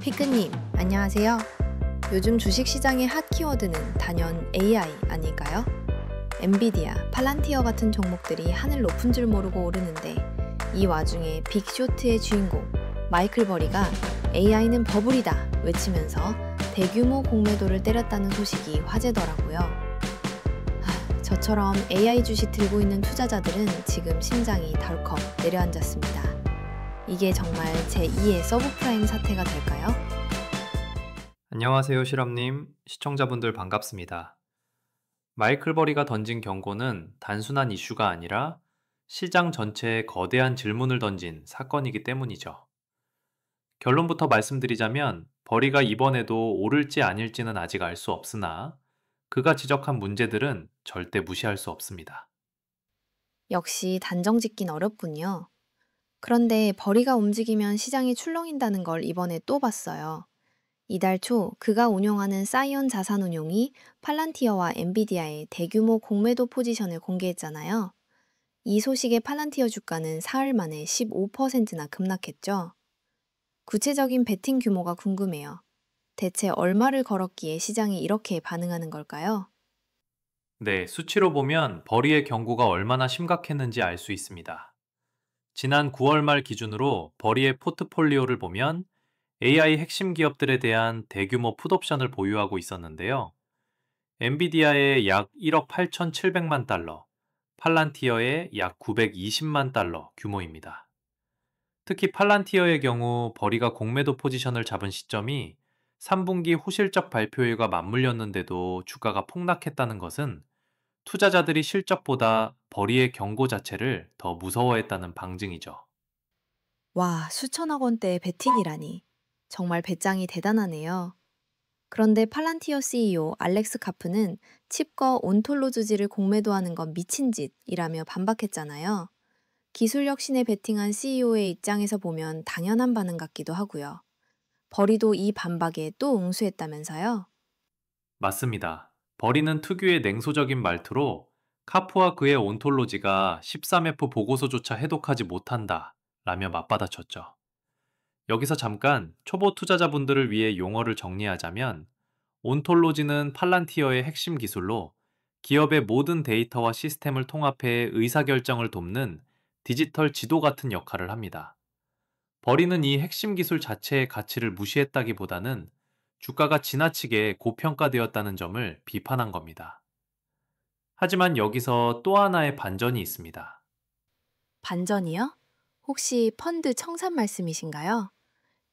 피크님, 안녕하세요. 요즘 주식시장의 핫 키워드는 단연 AI 아닐까요? 엔비디아, 팔란티어 같은 종목들이 하늘 높은 줄 모르고 오르는데 이 와중에 빅쇼트의 주인공 마이클 버리가 AI는 버블이다 외치면서 대규모 공매도를 때렸다는 소식이 화제더라고요. 저처럼 AI 주식 들고 있는 투자자들은 지금 심장이 덜컥 내려앉았습니다. 이게 정말 제2의 서브프라임 사태가 될까요? 안녕하세요, 실험님. 시청자분들 반갑습니다. 마이클 버리가 던진 경고는 단순한 이슈가 아니라 시장 전체에 거대한 질문을 던진 사건이기 때문이죠. 결론부터 말씀드리자면 버리가 이번에도 오를지 아닐지는 아직 알 수 없으나 그가 지적한 문제들은 절대 무시할 수 없습니다. 역시 단정 짓긴 어렵군요. 그런데 버리가 움직이면 시장이 출렁인다는 걸 이번에 또 봤어요. 이달 초 그가 운용하는 사이언 자산운용이 팔란티어와 엔비디아의 대규모 공매도 포지션을 공개했잖아요. 이 소식에 팔란티어 주가는 사흘 만에 15%나 급락했죠. 구체적인 베팅 규모가 궁금해요. 대체 얼마를 걸었기에 시장이 이렇게 반응하는 걸까요? 네, 수치로 보면 버리의 경고가 얼마나 심각했는지 알 수 있습니다. 지난 9월 말 기준으로 버리의 포트폴리오를 보면 AI 핵심 기업들에 대한 대규모 풋옵션을 보유하고 있었는데요. 엔비디아의 약 1억 8,700만 달러, 팔란티어의 약 920만 달러 규모입니다. 특히 팔란티어의 경우 버리가 공매도 포지션을 잡은 시점이 3분기 호실적 발표일과 맞물렸는데도 주가가 폭락했다는 것은 투자자들이 실적보다 버리의 경고 자체를 더 무서워했다는 방증이죠. 와, 수천억 원대의 베팅이라니. 정말 배짱이 대단하네요. 그런데 팔란티어 CEO 알렉스 카프는 칩거 온톨로주지를 공매도하는 건 미친 짓이라며 반박했잖아요. 기술 혁신에 베팅한 CEO의 입장에서 보면 당연한 반응 같기도 하고요. 버리도 이 반박에 또 응수했다면서요? 맞습니다. 버리는 특유의 냉소적인 말투로 카프와 그의 온톨로지가 13F 보고서조차 해독하지 못한다 라며 맞받아쳤죠. 여기서 잠깐 초보 투자자분들을 위해 용어를 정리하자면 온톨로지는 팔란티어의 핵심 기술로 기업의 모든 데이터와 시스템을 통합해 의사결정을 돕는 디지털 지도 같은 역할을 합니다. 버리는 이 핵심 기술 자체의 가치를 무시했다기보다는 주가가 지나치게 고평가되었다는 점을 비판한 겁니다. 하지만 여기서 또 하나의 반전이 있습니다. 반전이요? 혹시 펀드 청산 말씀이신가요?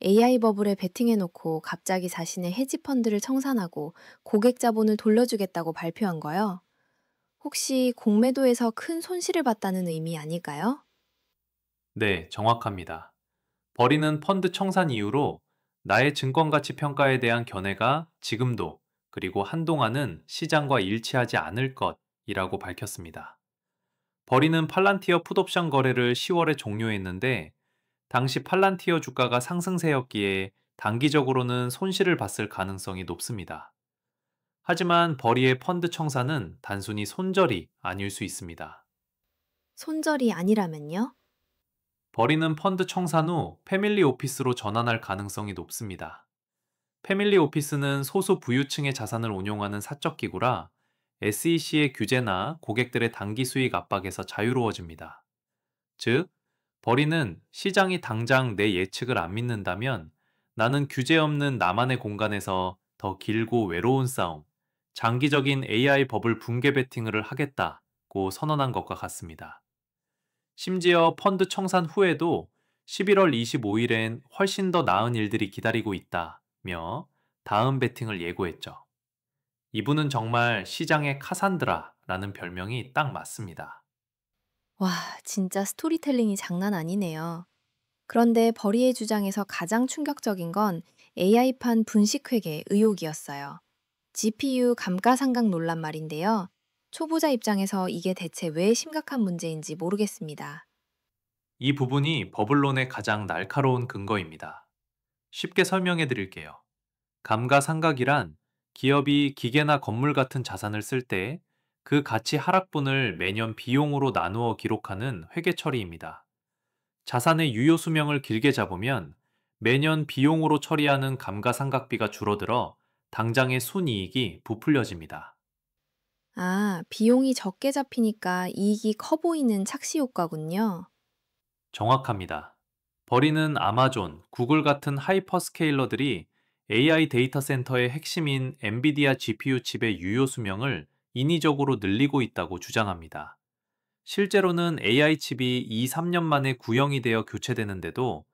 AI 버블에 베팅해놓고 갑자기 자신의 헤지 펀드를 청산하고 고객 자본을 돌려주겠다고 발표한 거요? 혹시 공매도에서 큰 손실을 봤다는 의미 아닐까요? 네, 정확합니다. 버리는 펀드 청산 이후로 나의 증권 가치 평가에 대한 견해가 지금도 그리고 한동안은 시장과 일치하지 않을 것이라고 밝혔습니다. 버리는 팔란티어 풋옵션 거래를 10월에 종료했는데 당시 팔란티어 주가가 상승세였기에 단기적으로는 손실을 봤을 가능성이 높습니다. 하지만 버리의 펀드 청산은 단순히 손절이 아닐 수 있습니다. 손절이 아니라면요? 버리는 펀드 청산 후 패밀리 오피스로 전환할 가능성이 높습니다. 패밀리 오피스는 소수 부유층의 자산을 운용하는 사적 기구라 SEC의 규제나 고객들의 단기 수익 압박에서 자유로워집니다. 즉, 버리는 시장이 당장 내 예측을 안 믿는다면 나는 규제 없는 나만의 공간에서 더 길고 외로운 싸움, 장기적인 AI 버블 붕괴 베팅을 하겠다고 선언한 것과 같습니다. 심지어 펀드 청산 후에도 11월 25일엔 훨씬 더 나은 일들이 기다리고 있다며 다음 베팅을 예고했죠. 이분은 정말 시장의 카산드라라는 별명이 딱 맞습니다. 와, 진짜 스토리텔링이 장난 아니네요. 그런데 버리의 주장에서 가장 충격적인 건 AI판 분식회계 의혹이었어요. GPU 감가상각 논란 말인데요. 초보자 입장에서 이게 대체 왜 심각한 문제인지 모르겠습니다. 이 부분이 버블론의 가장 날카로운 근거입니다. 쉽게 설명해 드릴게요. 감가상각이란 기업이 기계나 건물 같은 자산을 쓸 때 그 가치 하락분을 매년 비용으로 나누어 기록하는 회계 처리입니다. 자산의 유효 수명을 길게 잡으면 매년 비용으로 처리하는 감가상각비가 줄어들어 당장의 순이익이 부풀려집니다. 아, 비용이 적게 잡히니까 이익이 커 보이는 착시 효과군요. 정확합니다. 버리는 아마존, 구글 같은 하이퍼스케일러들이 AI 데이터 센터의 핵심인 엔비디아 GPU 칩의 유효 수명을 인위적으로 늘리고 있다고 주장합니다. 실제로는 AI 칩이 2, 3년 만에 구형이 되어 교체되는데도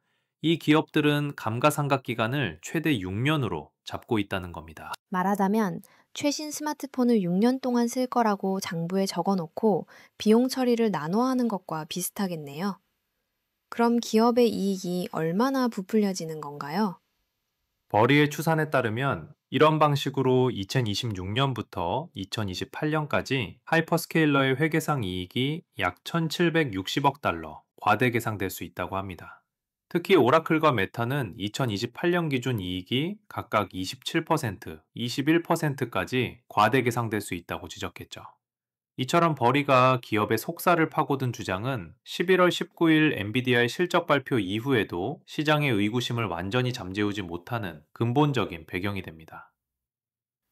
이 기업들은 감가상각 기간을 최대 6년으로 잡고 있다는 겁니다. 말하자면 최신 스마트폰을 6년 동안 쓸 거라고 장부에 적어 놓고 비용 처리를 나눠 하는 것과 비슷하겠네요. 그럼 기업의 이익이 얼마나 부풀려지는 건가요? 버리의 추산에 따르면 이런 방식으로 2026년부터 2028년까지 하이퍼스케일러의 회계상 이익이 약 1,760억 달러 과대 계상될 수 있다고 합니다. 특히 오라클과 메타는 2028년 기준 이익이 각각 27%, 21%까지 과대 계상될 수 있다고 지적했죠. 이처럼 버리가 기업의 속살을 파고든 주장은 11월 19일 엔비디아의 실적 발표 이후에도 시장의 의구심을 완전히 잠재우지 못하는 근본적인 배경이 됩니다.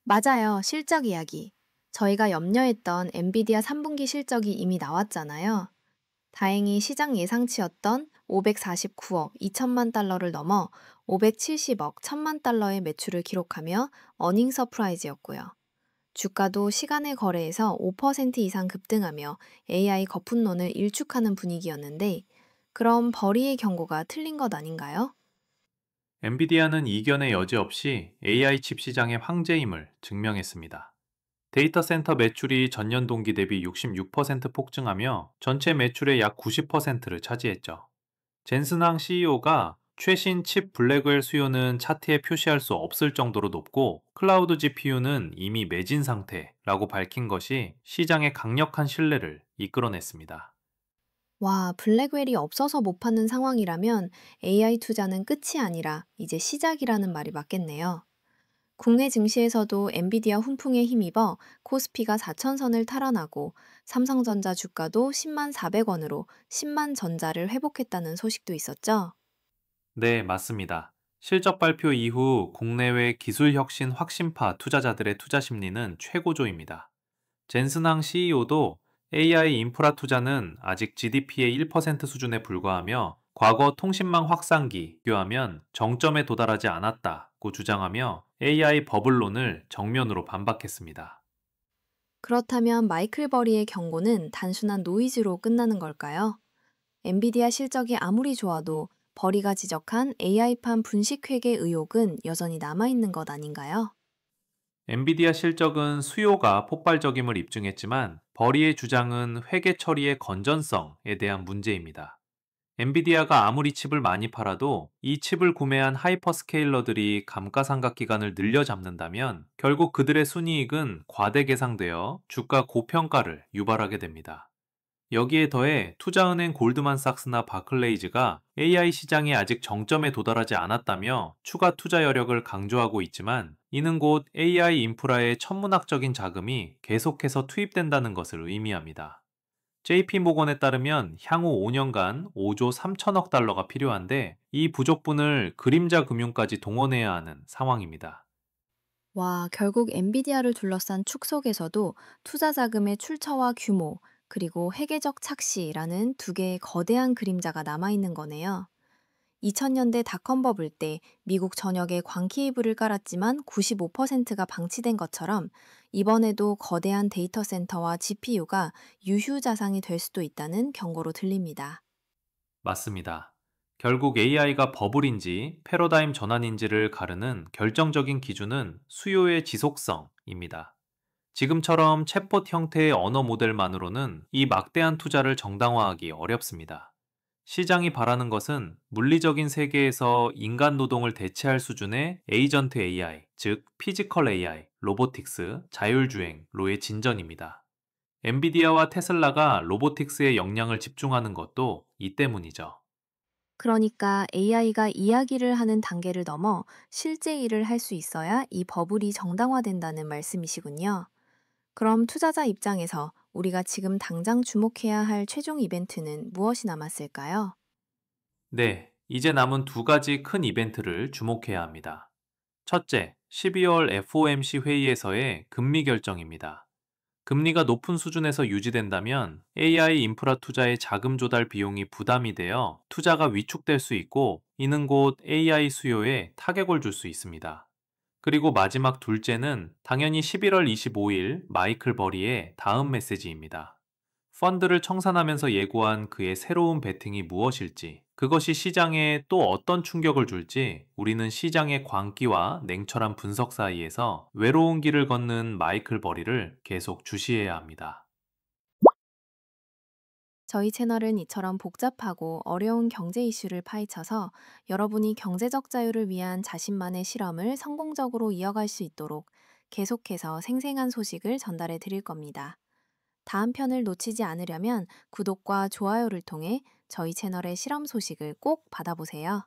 맞아요. 실적 이야기. 저희가 염려했던 엔비디아 3분기 실적이 이미 나왔잖아요. 다행히 시장 예상치였던 549억 2천만 달러를 넘어 570억 1천만 달러의 매출을 기록하며 어닝 서프라이즈였고요. 주가도 시간의 거래에서 5% 이상 급등하며 AI 거품론을 일축하는 분위기였는데, 그럼 버리의 경고가 틀린 것 아닌가요? 엔비디아는 이견의 여지 없이 AI 칩 시장의 황제임을 증명했습니다. 데이터 센터 매출이 전년 동기 대비 66% 폭증하며 전체 매출의 약 90%를 차지했죠. 젠슨항 CEO가 최신 칩 블랙웰 수요는 차트에 표시할 수 없을 정도로 높고 클라우드 GPU는 이미 매진 상태라고 밝힌 것이 시장의 강력한 신뢰를 이끌어냈습니다. 와, 블랙웰이 없어서 못 파는 상황이라면 AI 투자는 끝이 아니라 이제 시작이라는 말이 맞겠네요. 국내 증시에서도 엔비디아 훈풍에 힘입어 코스피가 4천선을 탈환하고 삼성전자 주가도 10만 400원으로 10만 전자를 회복했다는 소식도 있었죠. 네, 맞습니다. 실적 발표 이후 국내외 기술 혁신 확신파 투자자들의 투자 심리는 최고조입니다. 젠슨항 CEO도 AI 인프라 투자는 아직 GDP의 1% 수준에 불과하며 과거 통신망 확산기 비교하면 정점에 도달하지 않았다고 주장하며 AI 버블론을 정면으로 반박했습니다. 그렇다면 마이클 버리의 경고는 단순한 노이즈로 끝나는 걸까요? 엔비디아 실적이 아무리 좋아도 버리가 지적한 AI판 분식 회계 의혹은 여전히 남아있는 것 아닌가요? 엔비디아 실적은 수요가 폭발적임을 입증했지만 버리의 주장은 회계 처리의 건전성에 대한 문제입니다. 엔비디아가 아무리 칩을 많이 팔아도 이 칩을 구매한 하이퍼스케일러들이 감가상각 기간을 늘려 잡는다면 결국 그들의 순이익은 과대 계상되어 주가 고평가를 유발하게 됩니다. 여기에 더해 투자은행 골드만삭스나 바클레이즈가 AI 시장이 아직 정점에 도달하지 않았다며 추가 투자 여력을 강조하고 있지만 이는 곧 AI 인프라에 천문학적인 자금이 계속해서 투입된다는 것을 의미합니다. JP모건에 따르면 향후 5년간 5조 3천억 달러가 필요한데 이 부족분을 그림자 금융까지 동원해야 하는 상황입니다. 와, 결국 엔비디아를 둘러싼 축 속에서도 투자 자금의 출처와 규모, 그리고 회계적 착시라는 두 개의 거대한 그림자가 남아있는 거네요. 2000년대 닷컴 버블 때 미국 전역에 광케이블을 깔았지만 95%가 방치된 것처럼 이번에도 거대한 데이터 센터와 GPU가 유휴 자산이 될 수도 있다는 경고로 들립니다. 맞습니다. 결국 AI가 버블인지 패러다임 전환인지를 가르는 결정적인 기준은 수요의 지속성입니다. 지금처럼 챗봇 형태의 언어 모델만으로는 이 막대한 투자를 정당화하기 어렵습니다. 시장이 바라는 것은 물리적인 세계에서 인간 노동을 대체할 수준의 에이전트 AI, 즉 피지컬 AI, 로보틱스, 자율주행로의 진전입니다. 엔비디아와 테슬라가 로보틱스에 역량을 집중하는 것도 이 때문이죠. 그러니까 AI가 이야기를 하는 단계를 넘어 실제 일을 할 수 있어야 이 버블이 정당화된다는 말씀이시군요. 그럼 투자자 입장에서 우리가 지금 당장 주목해야 할 최종 이벤트는 무엇이 남았을까요? 네, 이제 남은 두 가지 큰 이벤트를 주목해야 합니다. 첫째, 12월 FOMC 회의에서의 금리 결정입니다. 금리가 높은 수준에서 유지된다면 AI 인프라 투자의 자금 조달 비용이 부담이 되어 투자가 위축될 수 있고, 이는 곧 AI 수요에 타격을 줄 수 있습니다. 그리고 마지막 둘째는 당연히 11월 25일 마이클 버리의 다음 메시지입니다. 펀드를 청산하면서 예고한 그의 새로운 베팅이 무엇일지, 그것이 시장에 또 어떤 충격을 줄지, 우리는 시장의 광기와 냉철한 분석 사이에서 외로운 길을 걷는 마이클 버리를 계속 주시해야 합니다. 저희 채널은 이처럼 복잡하고 어려운 경제 이슈를 파헤쳐서 여러분이 경제적 자유를 위한 자신만의 실험을 성공적으로 이어갈 수 있도록 계속해서 생생한 소식을 전달해 드릴 겁니다. 다음 편을 놓치지 않으려면 구독과 좋아요를 통해 저희 채널의 실험 소식을 꼭 받아보세요.